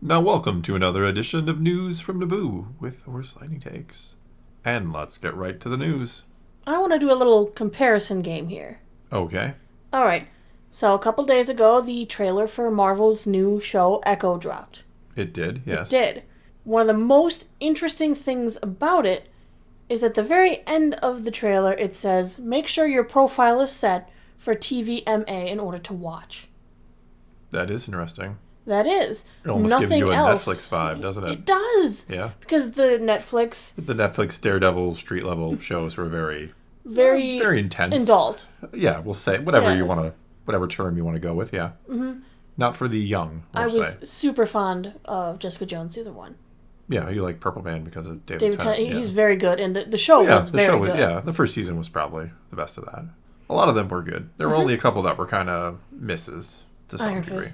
Now welcome to another edition of News from Naboo with Horse Lightning Takes. And let's get right to the news. I want to do a little comparison game here. Okay. Alright, so a couple days ago, the trailer for Marvel's new show Echo dropped. It did, yes. It did. One of the most interesting things about it is at the very end of the trailer it says, make sure your profile is set for TVMA in order to watch. That is interesting. That is. It almost Nothing gives you a else. Netflix vibe, doesn't it? It does. Yeah. Because the Netflix Daredevil street level shows were very intense. adult. Yeah, we'll say whatever term you want to go with, yeah. Mm-hmm. Not for the young, I was super fond of Jessica Jones season 1. Yeah, you like Purple Man because of David Tennant. Yeah. He's very good, and the show was very good. Yeah, the first season was probably the best of that. A lot of them were good. There were only a couple that were kind of misses to some degree.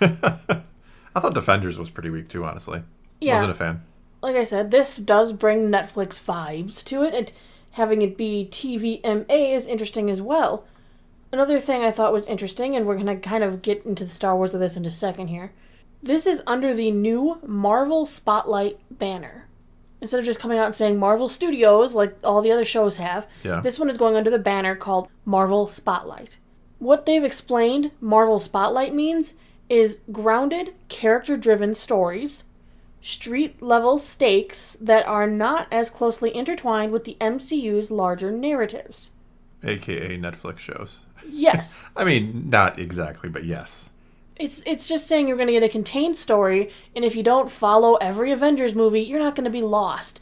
I thought Defenders was pretty weak too, honestly. Yeah. Wasn't a fan. Like I said, this does bring Netflix vibes to it, and having it be TVMA is interesting as well. Another thing I thought was interesting, and we're going to kind of get into the Star Wars of this in a second here. This is under the new Marvel Spotlight banner. Instead of just coming out and saying Marvel Studios, like all the other shows have, this one is going under the banner called Marvel Spotlight. What they've explained Marvel Spotlight means is grounded, character-driven stories, street-level stakes that are not as closely intertwined with the MCU's larger narratives. AKA Netflix shows. Yes. I mean, not exactly, but yes. It's just saying you're going to get a contained story, and if you don't follow every Avengers movie, you're not going to be lost.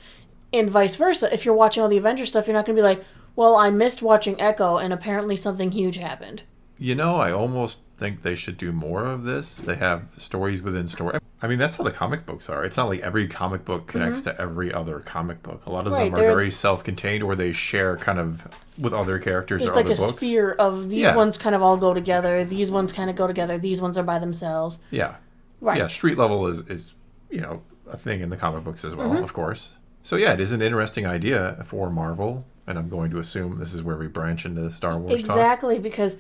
And vice versa. If you're watching all the Avengers stuff, you're not going to be like, well, I missed watching Echo, and apparently something huge happened. You know, I almost think they should do more of this. They have stories within story. I mean, that's how the comic books are. It's not like every comic book connects to every other comic book. A lot of them are very self-contained, or they share kind of with other characters or other books. There's like a sphere of these ones kind of all go together, these ones kind of go together, these ones are by themselves. Yeah. Right. Yeah, street level is a thing in the comic books as well, of course. So yeah, it is an interesting idea for Marvel, and I'm going to assume this is where we branch into Star Wars talk. Exactly, because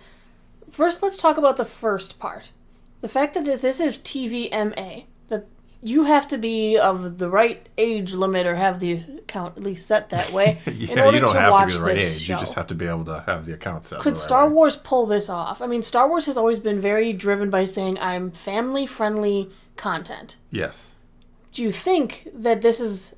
first, let's talk about the first part. The fact that this is TVMA, that you have to be of the right age limit or have the account at least set that way in order you don't to have watch to be the right this age. show. You just have to be able to have the account set. Could Star Wars pull this off? I mean, Star Wars has always been very driven by saying, I'm family-friendly content. Yes. Do you think that this is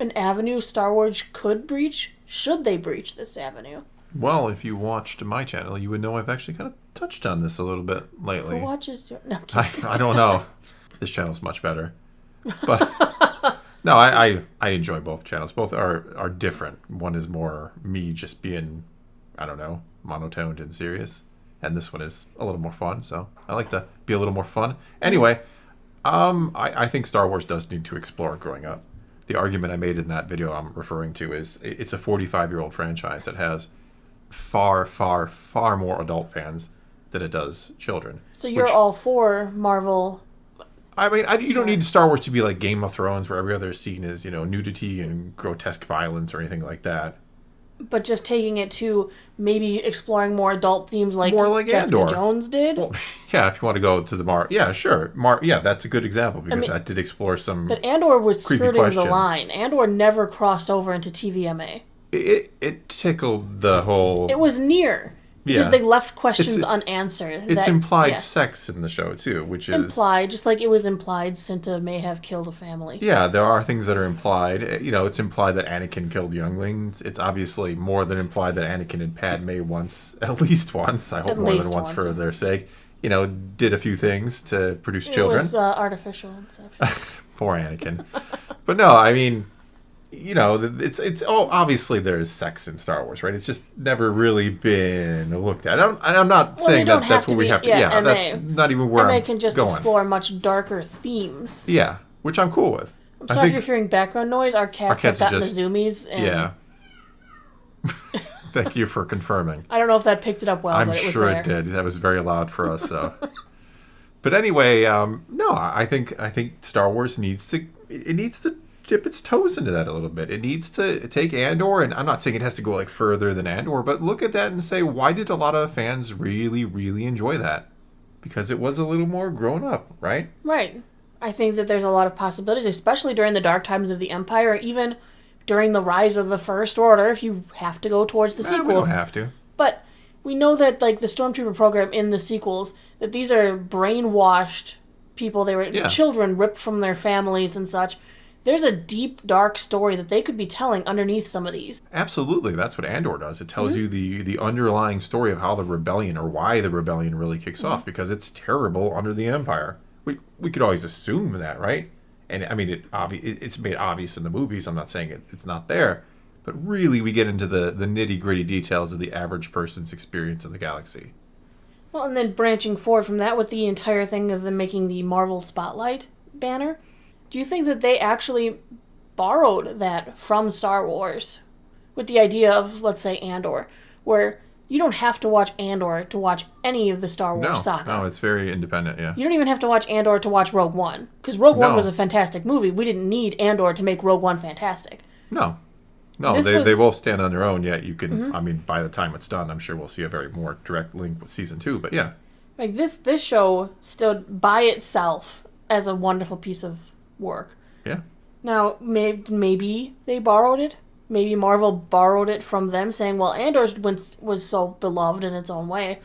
an avenue Star Wars could breach? Should they breach this avenue? Well, if you watched my channel, you would know I've actually kind of touched on this a little bit lately. Who watches your... No, I don't know. This channel's much better. But no, I enjoy both channels. Both are different. One is more me just being, I don't know, monotoned and serious. And this one is a little more fun, so I like to be a little more fun. Anyway, I think Star Wars does need to explore growing up. The argument I made in that video I'm referring to is it's a 45-year-old franchise that has far, far, far more adult fans than it does children. So you're all for Marvel? I mean, you don't need Star Wars to be like Game of Thrones, where every other scene is, nudity and grotesque violence or anything like that. But just taking it to maybe exploring more adult themes like Jessica Andor. Jones did? Well, yeah, if you want to go to the yeah, sure. Yeah, that's a good example because that did explore some But Andor was skirting questions. the line. Andor never crossed over into TVMA. It tickled the whole... It was near. Because they left questions unanswered. It's implied sex in the show, too, which is... Implied, just like it was implied Cinta may have killed a family. Yeah, there are things that are implied. It's implied that Anakin killed younglings. It's obviously more than implied that Anakin and Padme at least once, I hope more than once for their sake, did a few things to produce children. It was artificial inception. Poor Anakin. But no, I mean... it's obviously there's sex in Star Wars, right? It's just never really been looked at. I'm not saying that's what we have to. Yeah, that's not even where I'm can just going. Explore much darker themes. Yeah, which I'm cool with. I'm sorry if you're hearing background noise. Our cats have gotten the zoomies. And yeah. Thank you for confirming. I don't know if that picked it up well, but it was sure it did. That was very loud for us. So. But anyway, no, I think Star Wars needs to dip its toes into that a little bit. It needs to take Andor, and I'm not saying it has to go like further than Andor, but look at that and say, why did a lot of fans really, really enjoy that? Because it was a little more grown up, right? Right. I think that there's a lot of possibilities, especially during the dark times of the Empire, or even during the rise of the First Order, if you have to go towards the sequels. We don't have to. But we know that, like, the Stormtrooper program in the sequels, that these are brainwashed people. They were children ripped from their families and such. There's a deep, dark story that they could be telling underneath some of these. Absolutely. That's what Andor does. It tells you the underlying story of how the rebellion, or why the rebellion really kicks off, because it's terrible under the Empire. We could always assume that, right? And, I mean, it's made obvious in the movies. I'm not saying it's not there. But really, we get into the nitty-gritty details of the average person's experience in the galaxy. Well, and then branching forward from that with the entire thing of them making the Marvel Spotlight banner, do you think that they actually borrowed that from Star Wars? With the idea of, let's say, Andor, where you don't have to watch Andor to watch any of the Star Wars saga. No, it's very independent, yeah. You don't even have to watch Andor to watch Rogue One, because Rogue One was a fantastic movie. We didn't need Andor to make Rogue One fantastic. No, they both stand on their own, yet you can, I mean, by the time it's done, I'm sure we'll see a very more direct link with Season 2, but yeah. Like, this show stood by itself as a wonderful piece of work. Yeah. Now, maybe they borrowed it. Maybe Marvel borrowed it from them, saying, well, Andor was so beloved in its own way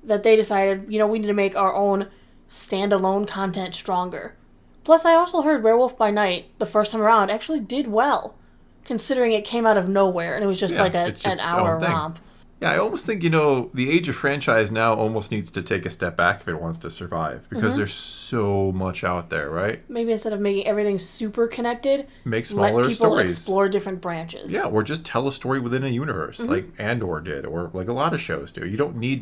that they decided, we need to make our own standalone content stronger. Plus, I also heard Werewolf by Night, the first time around, actually did well, considering it came out of nowhere and it was just an hour romp. Yeah, I almost think, the age of franchise now almost needs to take a step back if it wants to survive, because there's so much out there, right? Maybe instead of making everything super connected, make smaller let people stories. Explore different branches. Yeah, or just tell a story within a universe, like Andor did, or like a lot of shows do.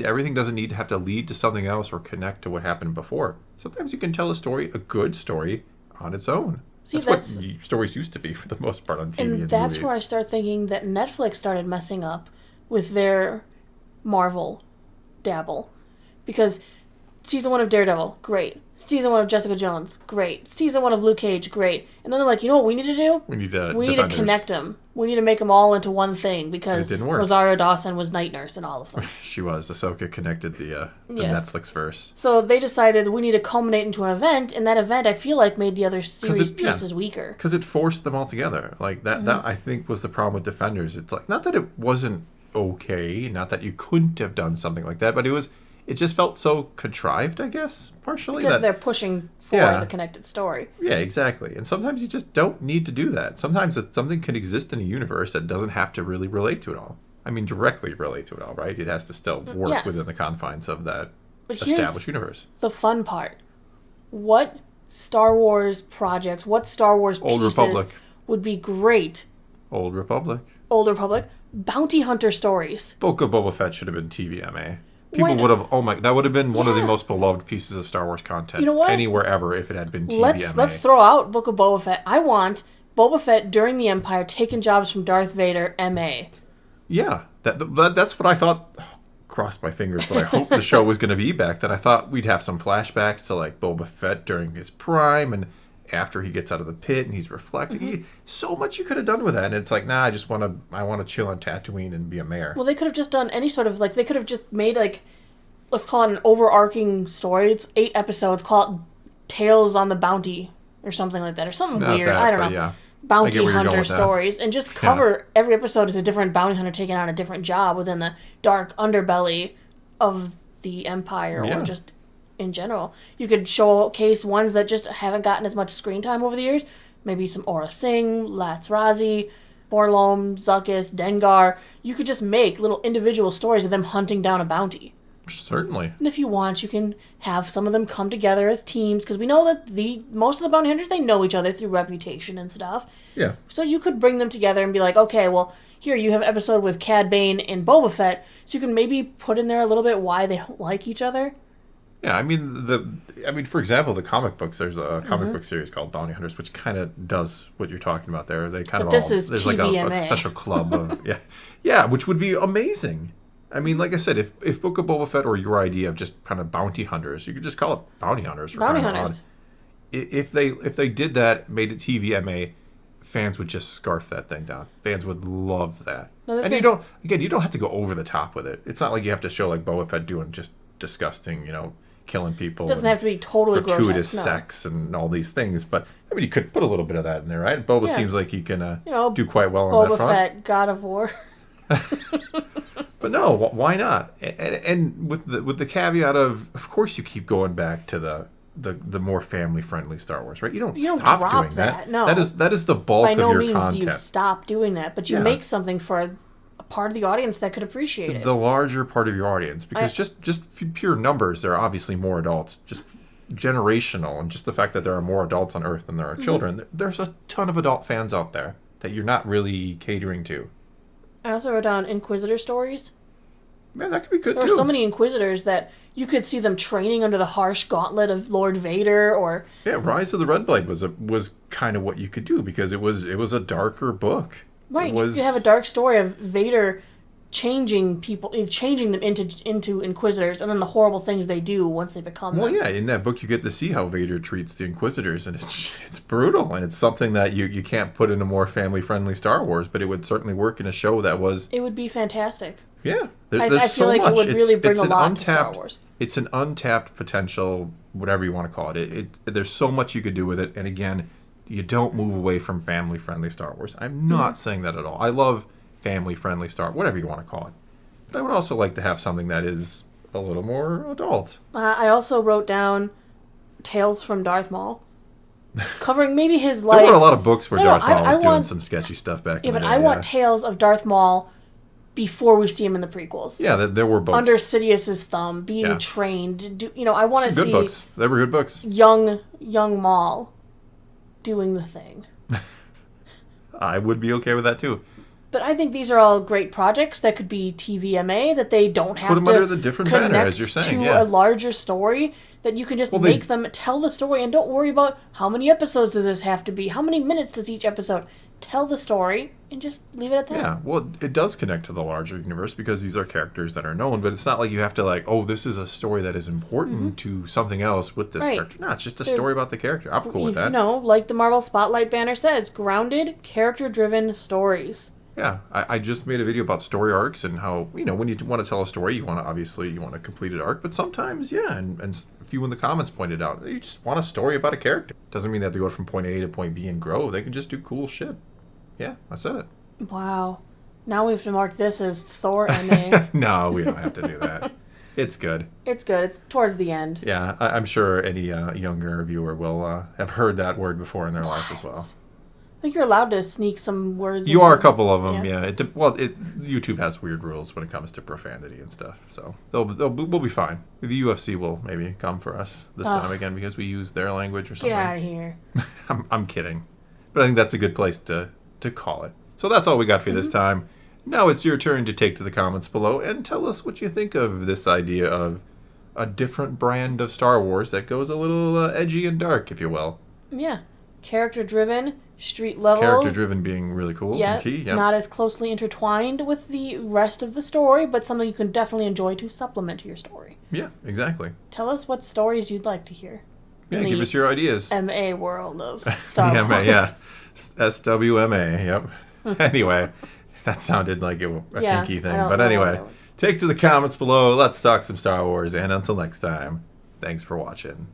Everything doesn't need to have to lead to something else or connect to what happened before. Sometimes you can tell a good story, on its own. See, that's what stories used to be for the most part on TV and movies. And that's where I start thinking that Netflix started messing up with their Marvel dabble. Because Season 1 of Daredevil, great. Season 1 of Jessica Jones, great. Season 1 of Luke Cage, great. And then they're like, you know what we need to do? We need to connect them. We need to make them all into one thing, because it didn't work. Rosario Dawson was Night Nurse in all of them. She was. Ahsoka connected the Netflix verse. So they decided we need to culminate into an event, and that event, I feel like, made the other series pieces weaker. Because it forced them all together. Like, that I think, was the problem with Defenders. It's like, not that it wasn't okay, not that you couldn't have done something like that, but it just felt so contrived, I guess, partially. Because they're pushing for the connected story. Yeah, exactly. And sometimes you just don't need to do that. Sometimes something can exist in a universe that doesn't have to really relate to it all. I mean, directly relate to it all, right? It has to still work within the confines of that established universe. The fun part. What Star Wars projects, what Star Wars pieces would be great? Old Republic. Bounty hunter stories. Book of Boba Fett should have been TVMA. People would have, that would have been one of the most beloved pieces of Star Wars content anywhere ever if it had been TVMA. Let's throw out Book of Boba Fett. I want Boba Fett during the Empire taking jobs from Darth Vader, MA. Yeah, that's what I thought. Crossed my fingers, but I hope the show was going to be back. That I thought we'd have some flashbacks to like Boba Fett during his prime and after he gets out of the pit and he's reflecting. So much you could have done with that, and it's like, nah, I want to chill on Tatooine and be a mayor. Well, they could have just done any sort of, like, they could have just made, like, let's call it an overarching story. It's 8 episodes. Call it Tales on the Bounty or something like that, or something weird. I don't know. Yeah. Bounty hunter stories, and just cover every episode as a different bounty hunter taking on a different job within the dark underbelly of the Empire, or just in general. You could showcase ones that just haven't gotten as much screen time over the years. Maybe some Aura Singh, Lats Razi, Borlom, Zuckuss, Dengar. You could just make little individual stories of them hunting down a bounty. Certainly. And if you want, you can have some of them come together as teams, because we know that most of the bounty hunters, they know each other through reputation and stuff. Yeah. So you could bring them together and be like, okay, well, here you have an episode with Cad Bane and Boba Fett, so you can maybe put in there a little bit why they don't like each other. Yeah, I mean, for example, the comic books. There's a comic book series called Bounty Hunters, which kind of does what you're talking about there. They kind of there's TVMA. Like a special club of which would be amazing. I mean, like I said, if Book of Boba Fett or your idea of just kind of bounty hunters, you could just call it Bounty Hunters. Bounty Hunters. If they did that, made it TVMA, fans would just scarf that thing down. Fans would love that. And you don't have to go over the top with it. It's not like you have to show like Boba Fett doing just disgusting, killing people. It doesn't have to be totally gratuitous grotesque, no. sex and all these things. But I mean, you could put a little bit of that in there, right? Boba seems like he can do quite well on that Boba front. Fett, God of War. But no, why not? And with the caveat of course, you keep going back to the more family friendly Star Wars, right? You don't stop drop doing that. No, that is the bulk of your content. By no means do you stop doing that, but you make something for a part of the audience that could appreciate it. The larger part of your audience, because just pure numbers, there are obviously more adults. Just generational, and just the fact that there are more adults on Earth than there are children. There's a ton of adult fans out there that you're not really catering to. I also wrote down Inquisitor stories. Man, that could be good, too. There are so many Inquisitors that you could see them training under the harsh gauntlet of Lord Vader, or... Yeah, Rise of the Red Blade was kind of what you could do, because it was a darker book. Right, you have a dark story of Vader changing them into Inquisitors, and then the horrible things they do once they become them. Well, yeah, in that book you get to see how Vader treats the Inquisitors, and it's brutal, and it's something that you can't put in a more family-friendly Star Wars, but it would certainly work in a show that was... It would be fantastic. Yeah, I feel so like much. It would really bring it's a lot to Star Wars. It's an untapped potential, whatever you want to call it. There's so much you could do with it, and again, you don't move away from family-friendly Star Wars. I'm not saying that at all. I love family-friendly whatever you want to call it. But I would also like to have something that is a little more adult. I also wrote down Tales from Darth Maul, covering maybe his life. There were a lot of books where Darth Maul was doing some sketchy stuff back in the day. I want tales of Darth Maul before we see him in the prequels. Yeah, there were books. Under Sidious's thumb, being trained. I want to see... Good books. They were good books. Young Maul doing the thing. I would be okay with that, too. But I think these are all great projects that could be TVMA, that they don't have to put them under the different banner, as you're saying, to a larger story, that you can just make them tell the story and don't worry about how many episodes does this have to be, how many minutes does each episode. Tell the story and just leave it at that. Yeah, well, it does connect to the larger universe because these are characters that are known, but it's not like you have to this is a story that is important to something else with this character. No, it's just a story about the character. I'm cool with that. Like the Marvel Spotlight banner says, grounded, character-driven stories. Yeah, I just made a video about story arcs and how, when you want to tell a story, you want a completed arc, but sometimes, and a few in the comments pointed out, you just want a story about a character. Doesn't mean they have to go from point A to point B and grow. They can just do cool shit. Yeah, I said it. Wow. Now we have to mark this as Thor MA. No, we don't have to do that. It's good. It's good. It's towards the end. Yeah, I'm sure any younger viewer will have heard that word before in their life as well. I think you're allowed to sneak some words. You are a couple of them, yeah. YouTube has weird rules when it comes to profanity and stuff, so we'll be fine. The UFC will maybe come for us this time again because we use their language or something. Get out of here. I'm kidding, but I think that's a good place to call it. So that's all we got for you this time. Now it's your turn to take to the comments below and tell us what you think of this idea of a different brand of Star Wars that goes a little edgy and dark, if you will. Yeah. Character-driven, street-level. Character-driven being really cool and key. Yeah. Not as closely intertwined with the rest of the story, but something you can definitely enjoy to supplement your story. Yeah, exactly. Tell us what stories you'd like to hear. Yeah, give us your ideas. MA world of Star Wars. MA, yeah. SWMA, yep. Anyway, that sounded like a kinky thing. But anyway, take to the comments below. Let's talk some Star Wars. And until next time, thanks for watching.